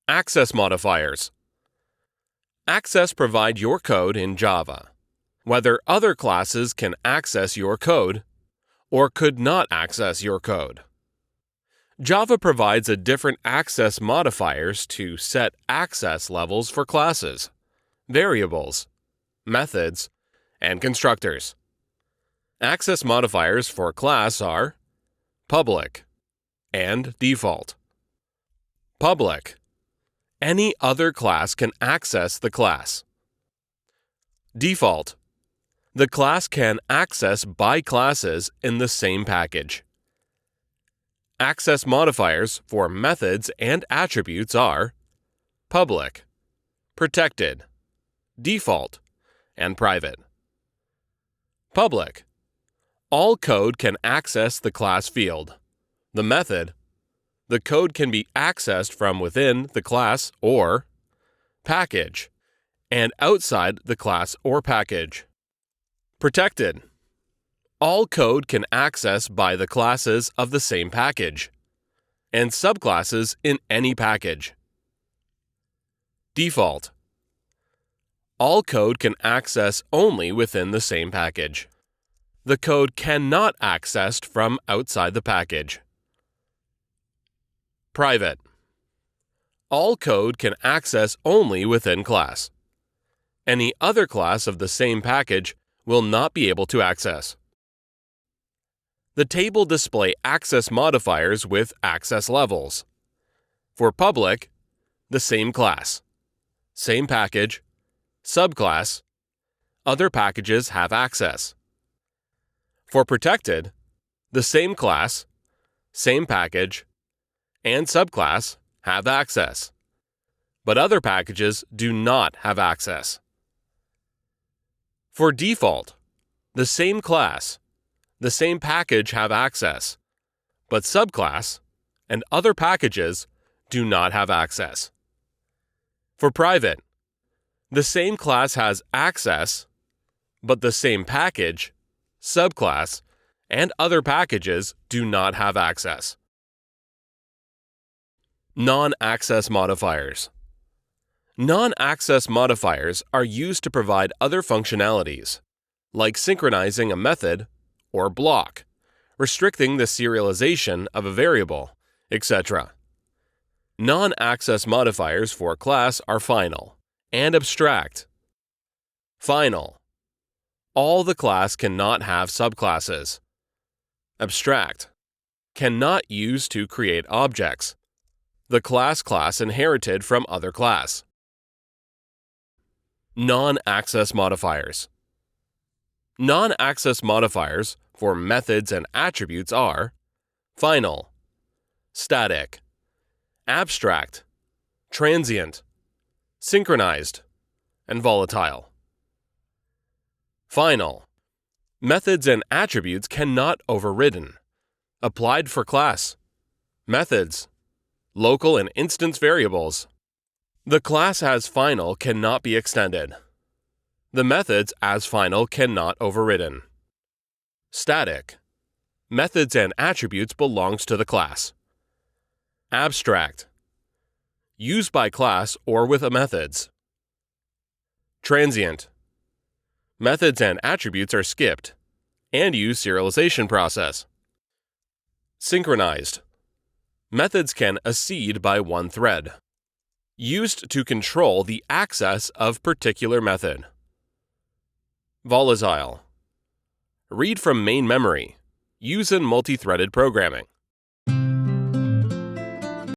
Access modifiers. Access provide your code in Java, whether other classes can access your code or could not access your code. Java provides a different access modifiers to set access levels for classes, variables, methods, and constructors. Access modifiers for class are public and default. Public. Any other class can access the class. Default. The class can access by classes in the same package. Access modifiers for methods and attributes are public, protected, default, and private. Public. All code can access the class field. The method. The code can be accessed from within the class or package and outside the class or package. Protected. All code can access by the classes of the same package and subclasses in any package. Default. All code can access only within the same package. The code cannot accessed from outside the package. Private. All code can access only within class. Any other class of the same package will not be able to access. The table display access modifiers with access levels. For public, the same class, same package, subclass, other packages have access. For protected, the same class, same package, and subclass have access, but other packages do not have access. For default, the same class, the same package have access, but subclass and other packages do not have access. For private, the same class has access, but the same package, subclass, and other packages do not have access. Non-access modifiers. Non-access modifiers are used to provide other functionalities, like synchronizing a method or block, restricting the serialization of a variable, etc. Non-access modifiers for class are final and abstract. Final. All the class cannot have subclasses. Abstract. Cannot use to create objects. The class inherited from other class. Non-access modifiers. Non-access modifiers for methods and attributes are final, static, abstract, transient, synchronized, and volatile. Final. Methods and attributes cannot overridden. Applied for class, methods, local and instance variables. The class as final cannot be extended. The methods as final cannot overridden. Static. Methods and attributes belongs to the class. Abstract. Used by class or with methods. Transient. Methods and attributes are skipped and use serialization process. Synchronized. Methods can accede by one thread. Used to control the access of particular method. Volatile. Read from main memory. Use in multi-threaded programming.